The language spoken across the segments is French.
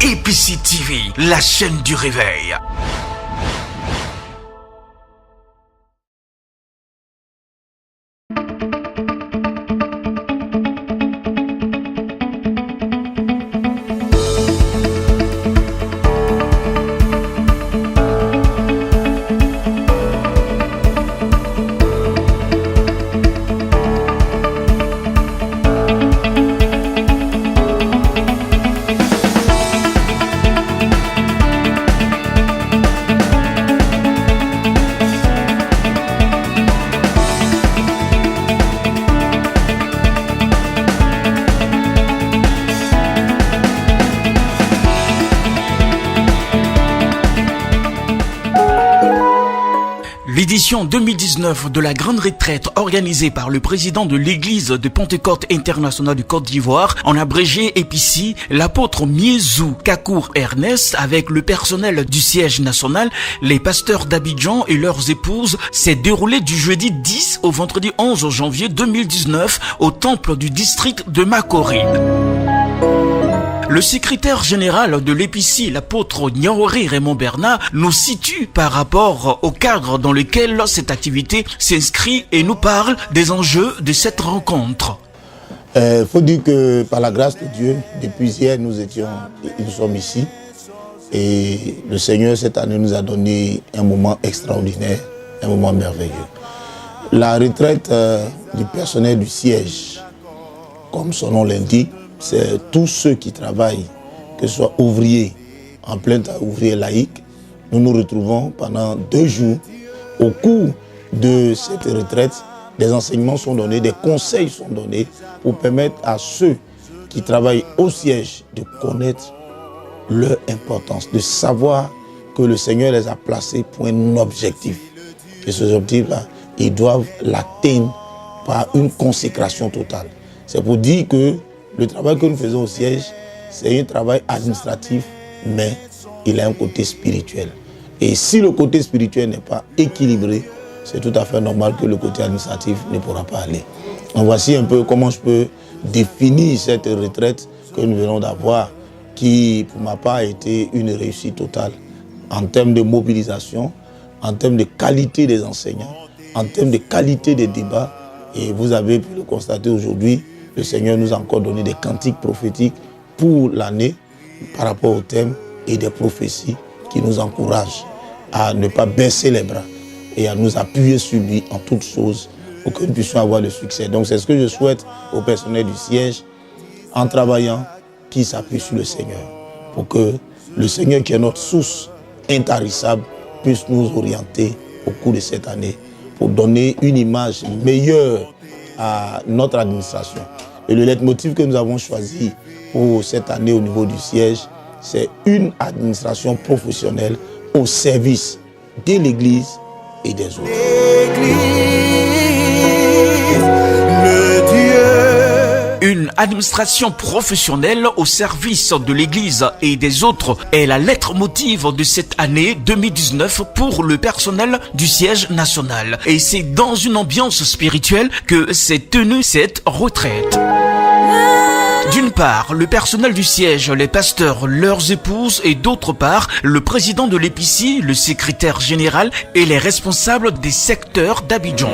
EPC TV, la chaîne du réveil. L'édition 2019 de la grande retraite organisée par le président de l'église de Pentecôte internationale du Côte d'Ivoire, en abrégé EPC, l'apôtre Miezou Kakour Ernest, avec le personnel du siège national, les pasteurs d'Abidjan et leurs épouses, s'est déroulée du jeudi 10 au vendredi 11 janvier 2019 au temple du district de Makorine. Le secrétaire général de l'EPC, l'apôtre Niaori Raymond Bernard, nous situe par rapport au cadre dans lequel cette activité s'inscrit et nous parle des enjeux de cette rencontre. Faut dire que par la grâce de Dieu, depuis hier, nous sommes ici. Et le Seigneur, cette année, nous a donné un moment extraordinaire, un moment merveilleux. La retraite du personnel du siège, comme son nom l'indique, c'est tous ceux qui travaillent, que ce soit ouvriers, en plein temps ouvriers laïcs. Nous nous retrouvons pendant 2 jours. Au cours de cette retraite, des enseignements sont donnés, des conseils sont donnés pour permettre à ceux qui travaillent au siège de connaître leur importance, de savoir que le Seigneur les a placés pour un objectif. Et ce objectif-là, ils doivent l'atteindre par une consécration totale. C'est pour dire que le travail que nous faisons au siège, c'est un travail administratif, mais il a un côté spirituel. Et si le côté spirituel n'est pas équilibré, c'est tout à fait normal que le côté administratif ne pourra pas aller. Donc voici un peu comment je peux définir cette retraite que nous venons d'avoir, qui pour ma part a été une réussite totale en termes de mobilisation, en termes de qualité des enseignants, en termes de qualité des débats. Et vous avez pu le constater aujourd'hui, le Seigneur nous a encore donné des cantiques prophétiques pour l'année par rapport au thème et des prophéties qui nous encouragent à ne pas baisser les bras et à nous appuyer sur lui en toutes choses pour que nous puissions avoir le succès. Donc c'est ce que je souhaite au personnel du siège en travaillant, qui s'appuie sur le Seigneur pour que le Seigneur qui est notre source intarissable puisse nous orienter au cours de cette année pour donner une image meilleure à notre administration. Et le leitmotiv que nous avons choisi pour cette année au niveau du siège, c'est une administration professionnelle au service de l'Église et des autres. Une administration professionnelle au service de l'Église et des autres est la lettre motive de cette année 2019 pour le personnel du siège national. Et c'est dans une ambiance spirituelle que s'est tenue cette retraite. D'une part, le personnel du siège, les pasteurs, leurs épouses et d'autre part, le président de l'EPC, le secrétaire général et les responsables des secteurs d'Abidjan.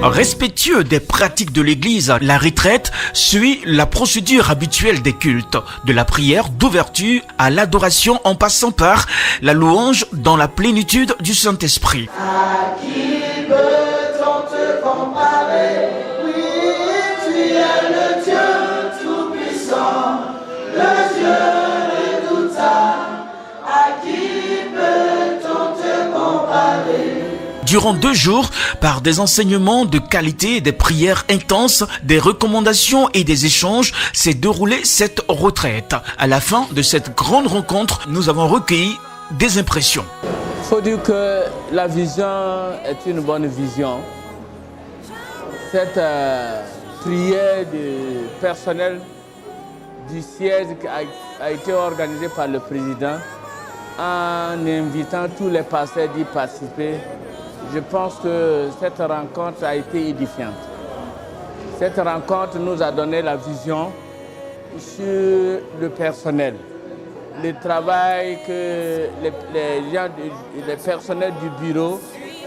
Respectueux des pratiques de l'Église, la retraite suit la procédure habituelle des cultes, de la prière d'ouverture à l'adoration en passant par la louange dans la plénitude du Saint-Esprit. À qui peut-on te comparer? Oui, tu es le Dieu tout-puissant, le Dieu redoutable. À qui peut-on te comparer? Durant 2 jours, par des enseignements de qualité, des prières intenses, des recommandations et des échanges, s'est déroulée cette retraite. À la fin de cette grande rencontre, nous avons recueilli des impressions. Il faut dire que la vision est une bonne vision. Cette prière du personnel du siège qui a été organisé par le président en invitant tous les pasteurs d'y participer. Je pense que cette rencontre a été édifiante. Cette rencontre nous a donné la vision sur le personnel, le travail que les personnels du bureau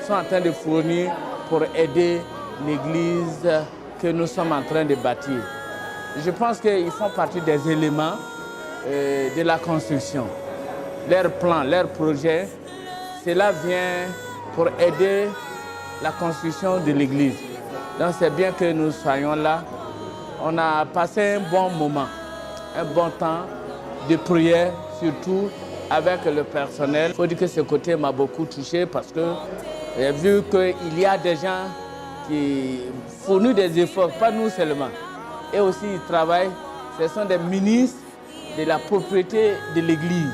sont en train de fournir pour aider l'église que nous sommes en train de bâtir. Je pense qu'ils font partie des éléments de la construction. Leurs plans, leurs projets, cela vient pour aider la construction de l'église. Donc c'est bien que nous soyons là. On a passé un bon moment, un bon temps de prière, surtout avec le personnel. Il faut dire que ce côté m'a beaucoup touché parce que j'ai vu qu'il y a des gens qui fournissent des efforts, pas nous seulement. Et aussi ils travaillent, ce sont des ministres de la propriété de l'église.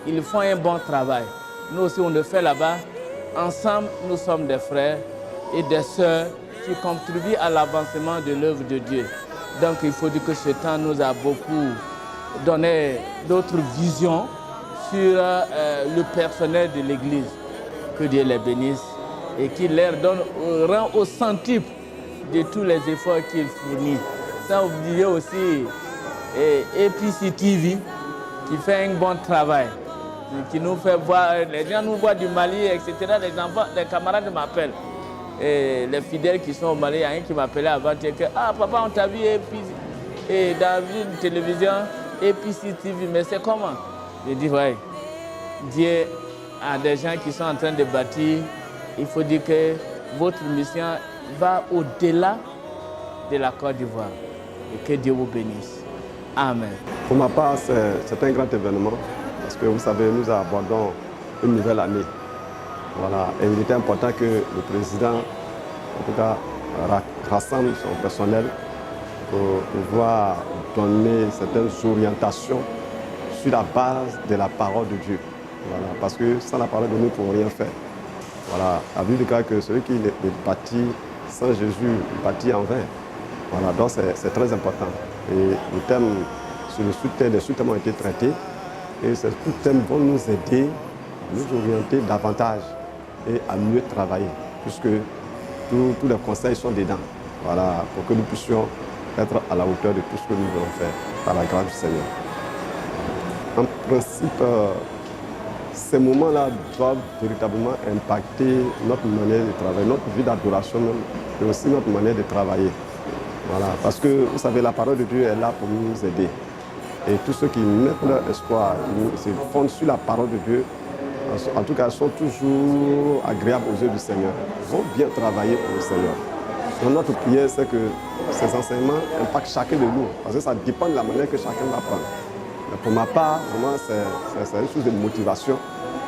Ils font un bon travail. Nous aussi on le fait là-bas. Ensemble, nous sommes des frères et des sœurs qui contribuent à l'avancement de l'œuvre de Dieu. Donc il faut dire que ce temps nous a beaucoup donné d'autres visions sur le personnel de l'église. Que Dieu les bénisse et qu'il leur donne rang au centuple de tous les efforts qu'ils fournissent. Sans oublier aussi APC TV qui fait un bon travail, qui nous fait voir, les gens nous voient du Mali, etc. Les enfants, les camarades m'appellent. Et les fidèles qui sont au Mali, il y a un qui m'appelait avant, que ah papa, on t'a vu et dans une télévision, APC TV, mais c'est comment? Je dis ouais, Dieu a des gens qui sont en train de bâtir. Il faut dire que votre mission va au-delà de la Côte d'Ivoire. Et que Dieu vous bénisse. Amen. Pour ma part, c'est un grand événement parce que vous savez, nous abordons une nouvelle année. Voilà. Et il était important que le président, en tout cas, rassemble son personnel pour pouvoir donner certaines orientations sur la base de la parole de Dieu. Voilà. Parce que sans la parole de Dieu, nous ne pouvons rien faire. Voilà. La Bible dit que celui qui est bâti sans Jésus, bâti en vain. Voilà. Donc c'est très important. Et le thème sur le sous-thème, les sous-thèmes ont été traités. Et ces sous-thèmes vont nous aider à nous orienter davantage et à mieux travailler, puisque tous les conseils sont dedans. Voilà, pour que nous puissions être à la hauteur de tout ce que nous voulons faire, par la grâce du Seigneur. En principe, ces moments-là doivent véritablement impacter notre manière de travailler, notre vie d'adoration même, mais aussi notre manière de travailler. Voilà, parce que vous savez, la parole de Dieu est là pour nous aider. Et tous ceux qui mettent leur espoir, qui se fondent sur la parole de Dieu, en tout cas, sont toujours agréables aux yeux du Seigneur. Ils vont bien travailler pour le Seigneur. Donc notre prière, c'est que ces enseignements impactent chacun de nous, parce que ça dépend de la manière que chacun va prendre. Mais pour ma part, vraiment, c'est une chose de motivation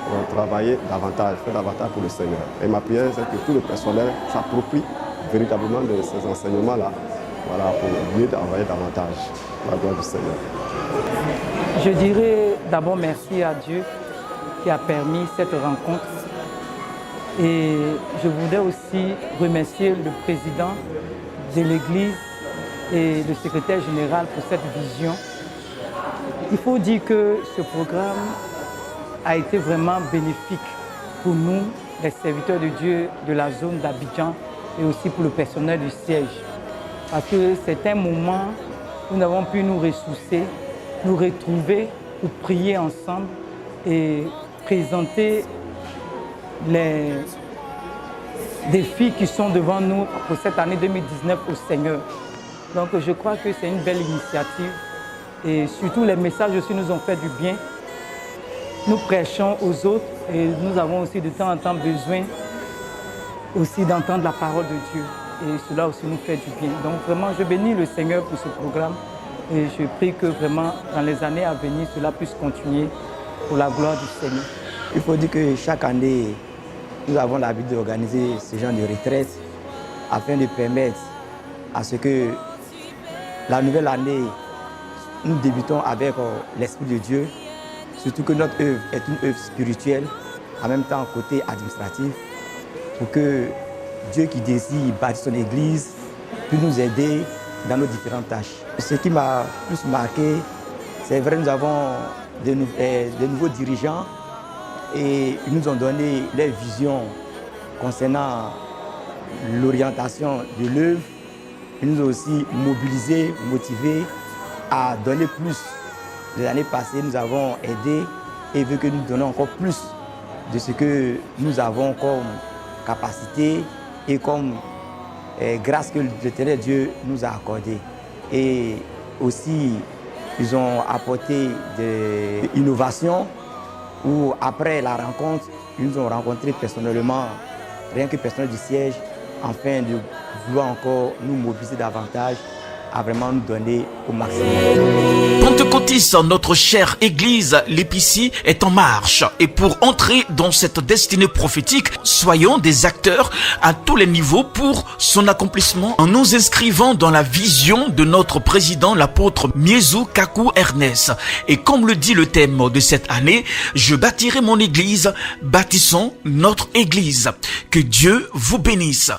pour travailler davantage, faire davantage pour le Seigneur. Et ma prière, c'est que tout le personnel s'approprie véritablement de ces enseignements-là, voilà, pour mieux travailler davantage pour la gloire du Seigneur. Je dirais d'abord merci à Dieu qui a permis cette rencontre. Et je voudrais aussi remercier le président de l'Église et le secrétaire général pour cette vision. Il faut dire que ce programme a été vraiment bénéfique pour nous, les serviteurs de Dieu de la zone d'Abidjan et aussi pour le personnel du siège. Parce que c'est un moment où nous avons pu nous ressourcer, nous retrouver pour prier ensemble et présenter les défis qui sont devant nous pour cette année 2019 au Seigneur. Donc je crois que c'est une belle initiative et surtout les messages aussi nous ont fait du bien. Nous prêchons aux autres et nous avons aussi de temps en temps besoin aussi d'entendre la parole de Dieu et cela aussi nous fait du bien. Donc vraiment je bénis le Seigneur pour ce programme et je prie que vraiment dans les années à venir cela puisse continuer pour la gloire du Seigneur. Il faut dire que chaque année, nous avons l'habitude d'organiser ce genre de retraite afin de permettre à ce que la nouvelle année, nous débutons avec l'Esprit de Dieu, surtout que notre œuvre est une œuvre spirituelle, en même temps côté administratif, pour que Dieu qui désire bâtir son Église puisse nous aider dans nos différentes tâches. Ce qui m'a plus marqué C'est vrai, nous avons de nouveaux dirigeants et ils nous ont donné leur vision concernant l'orientation de l'œuvre. Ils nous ont aussi mobilisés, motivés à donner plus. Les années passées, nous avons aidé et veut que nous donnons encore plus de ce que nous avons comme capacité et comme grâce que l'Éternel Dieu nous a accordé. Et aussi, ils ont apporté des innovations où après la rencontre, ils nous ont rencontrés personnellement, rien que personnel du siège, afin de vouloir encore nous mobiliser davantage à vraiment nous donner au maximum. Pentecôtiste, notre chère église, l'Épicie, est en marche. Et pour entrer dans cette destinée prophétique, soyons des acteurs à tous les niveaux pour son accomplissement en nous inscrivant dans la vision de notre président, l'apôtre Miezou Kakou Ernest. Et comme le dit le thème de cette année, je bâtirai mon église, bâtissons notre église. Que Dieu vous bénisse.